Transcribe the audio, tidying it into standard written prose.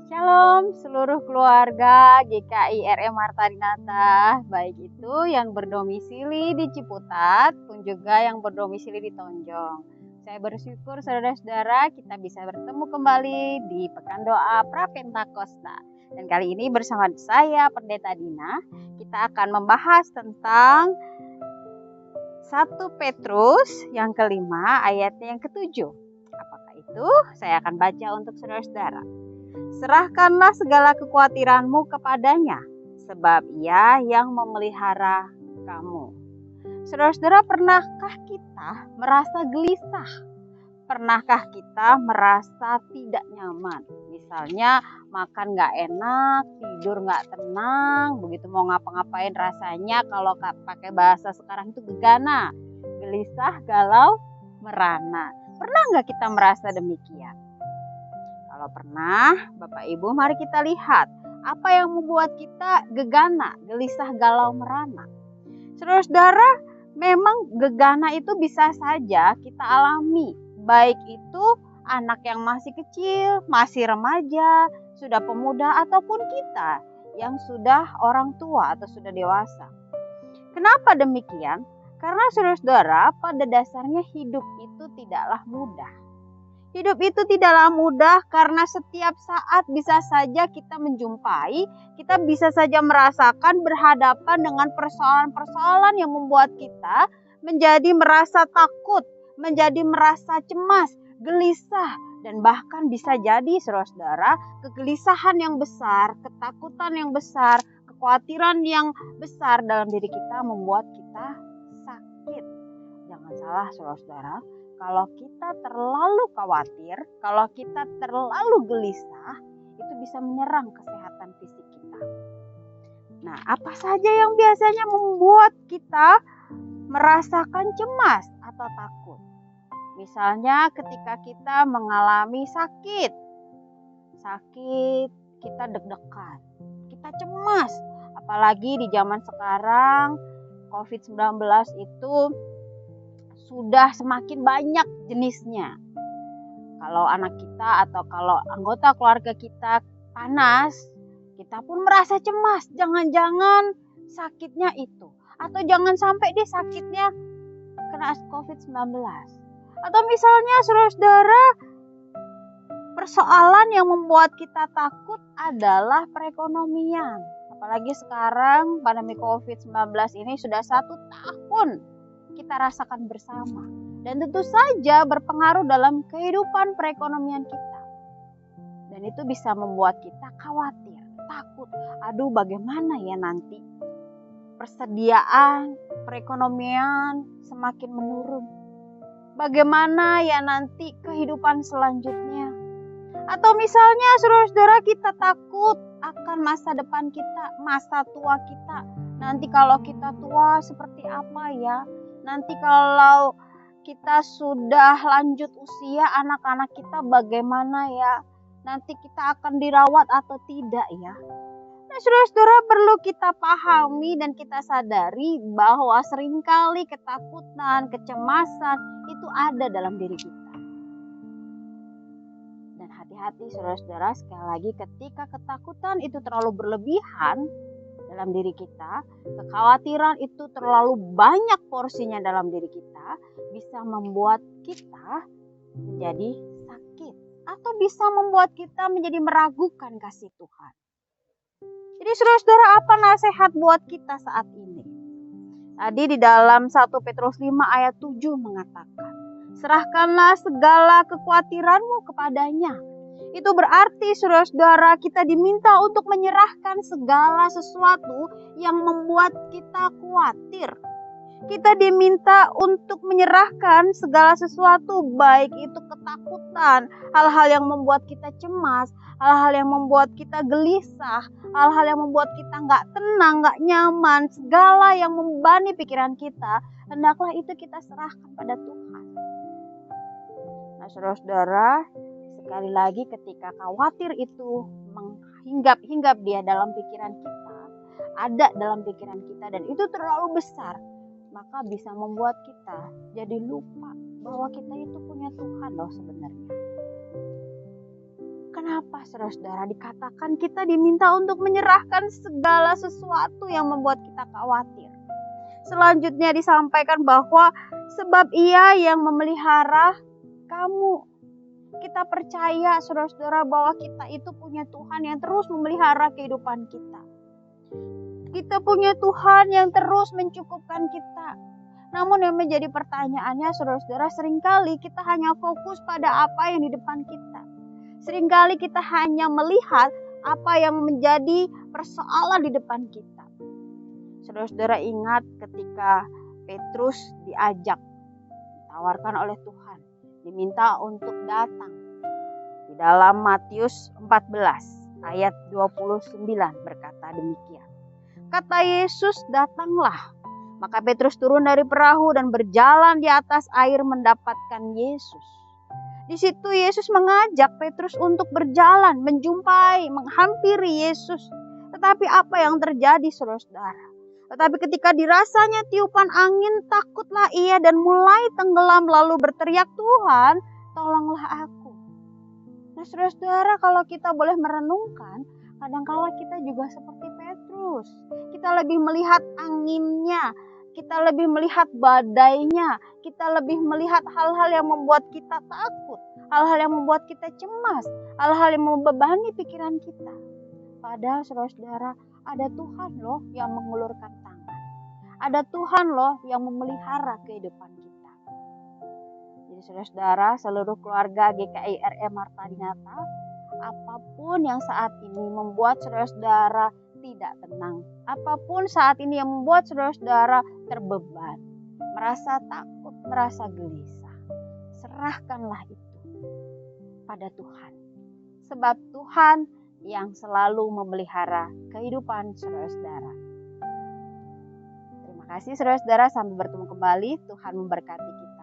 Shalom seluruh keluarga GKI RM Marta Dinata, baik itu yang berdomisili di Ciputat pun juga yang berdomisili di Tonjong. Saya bersyukur saudara-saudara kita bisa bertemu kembali di Pekan Doa Prapentakosta. Dan kali ini bersama saya Pendeta Dina, kita akan membahas tentang 1 Petrus yang kelima ayatnya yang ketujuh. Apakah itu? Saya akan baca untuk saudara-saudara. Serahkanlah segala kekhawatiranmu kepadanya, sebab Ia yang memelihara kamu. Saudara-saudara, pernahkah kita merasa gelisah? Pernahkah kita merasa tidak nyaman? Misalnya makan gak enak, tidur gak tenang, begitu mau ngapa-ngapain rasanya kalau pakai bahasa sekarang itu gegana, gelisah, galau, merana. Pernah gak kita merasa demikian? Kalau pernah, Bapak Ibu, mari kita lihat apa yang membuat kita gegana, gelisah, galau, merana. Saudara-saudara, memang gegana itu bisa saja kita alami, baik itu anak yang masih kecil, masih remaja, sudah pemuda, ataupun kita yang sudah orang tua atau sudah dewasa. Kenapa demikian? Karena saudara-saudara, pada dasarnya hidup itu tidaklah mudah. Hidup itu tidaklah mudah karena setiap saat bisa saja kita menjumpai, kita bisa saja merasakan berhadapan dengan persoalan-persoalan yang membuat kita menjadi merasa takut, menjadi merasa cemas, gelisah, dan bahkan bisa jadi saudara-saudara kegelisahan yang besar, ketakutan yang besar, kekhawatiran yang besar dalam diri kita membuat kita sakit. Jangan salah saudara-saudara. Kalau kita terlalu khawatir, kalau kita terlalu gelisah, itu bisa menyerang kesehatan fisik kita. Nah, apa saja yang biasanya membuat kita merasakan cemas atau takut? Misalnya ketika kita mengalami sakit, kita deg-degan, kita cemas. Apalagi di zaman sekarang, COVID-19 itu sudah semakin banyak jenisnya. Kalau anak kita atau kalau anggota keluarga kita panas, kita pun merasa cemas. Jangan-jangan sakitnya itu. Atau jangan sampai dia sakitnya kena COVID-19. Atau misalnya saudara-saudara, persoalan yang membuat kita takut adalah perekonomian. Apalagi sekarang pandemi COVID-19 ini sudah 1 tahun kita rasakan bersama, dan tentu saja berpengaruh dalam kehidupan perekonomian kita, dan itu bisa membuat kita khawatir, takut. Aduh, bagaimana ya nanti persediaan perekonomian semakin menurun, bagaimana ya nanti kehidupan selanjutnya. Atau misalnya saudara-saudara, kita takut akan masa depan kita, masa tua kita. Nanti kalau kita tua seperti apa ya? Nanti kalau kita sudah lanjut usia, anak-anak kita bagaimana ya? Nanti kita akan dirawat atau tidak ya? Nah, saudara-saudara, perlu kita pahami dan kita sadari bahwa seringkali ketakutan, kecemasan itu ada dalam diri kita. Dan hati-hati saudara-saudara, sekali lagi ketika ketakutan itu terlalu berlebihan dalam diri kita, kekhawatiran itu terlalu banyak porsinya dalam diri kita, bisa membuat kita menjadi sakit atau bisa membuat kita menjadi meragukan kasih Tuhan. Jadi saudara-saudara, apa nasihat buat kita saat ini? Tadi di dalam 1 Petrus 5 ayat 7 mengatakan, serahkanlah segala kekhawatiranmu kepadanya. Itu berarti saudara-saudara, kita diminta untuk menyerahkan segala sesuatu yang membuat kita khawatir, Kita diminta untuk menyerahkan segala sesuatu, baik itu ketakutan, hal-hal yang membuat kita cemas, hal-hal yang membuat kita gelisah, hal-hal yang membuat kita nggak tenang, nggak nyaman, segala yang membebani pikiran kita, hendaklah itu kita serahkan pada Tuhan. Nah, saudara-saudara, sekali lagi ketika khawatir itu menghinggap-hinggap dia dalam pikiran kita, ada dalam pikiran kita dan itu terlalu besar, maka bisa membuat kita jadi lupa bahwa kita itu punya Tuhan loh sebenarnya. Kenapa saudara-saudara dikatakan kita diminta untuk menyerahkan segala sesuatu yang membuat kita khawatir? Selanjutnya disampaikan bahwa sebab Ia yang memelihara kamu. Kita percaya saudara-saudara bahwa kita itu punya Tuhan yang terus memelihara kehidupan kita. Kita punya Tuhan yang terus mencukupkan kita. Namun yang menjadi pertanyaannya saudara-saudara, seringkali kita hanya fokus pada apa yang di depan kita. Seringkali kita hanya melihat apa yang menjadi persoalan di depan kita. Saudara-saudara ingat ketika Petrus ditawarkan oleh Tuhan, diminta untuk datang. Di dalam Matius 14 ayat 29 berkata demikian. Kata Yesus, datanglah. Maka Petrus turun dari perahu dan berjalan di atas air mendapatkan Yesus. Di situ Yesus mengajak Petrus untuk berjalan, menjumpai, menghampiri Yesus. Tetapi apa yang terjadi saudara-saudara? Tetapi ketika dirasanya tiupan angin, takutlah ia dan mulai tenggelam lalu berteriak, Tuhan, tolonglah aku. Nah saudara-saudara, kalau kita boleh merenungkan, kadangkala kita juga seperti Petrus. Kita lebih melihat anginnya, kita lebih melihat badainya, kita lebih melihat hal-hal yang membuat kita takut, hal-hal yang membuat kita cemas, hal-hal yang membebani pikiran kita. Padahal saudara-saudara, ada Tuhan loh yang mengulurkan tangan. Ada Tuhan loh yang memelihara kehidupan kita. Jadi saudara-saudara, seluruh keluarga GKI RM Marta Dinata, apapun yang saat ini membuat saudara-saudara tidak tenang, apapun saat ini yang membuat saudara-saudara terbeban, merasa takut, merasa gelisah, serahkanlah itu pada Tuhan. Sebab Tuhan yang selalu memelihara kehidupan saudara-saudara. Terima kasih saudara-saudara, sampai bertemu kembali. Tuhan memberkati kita.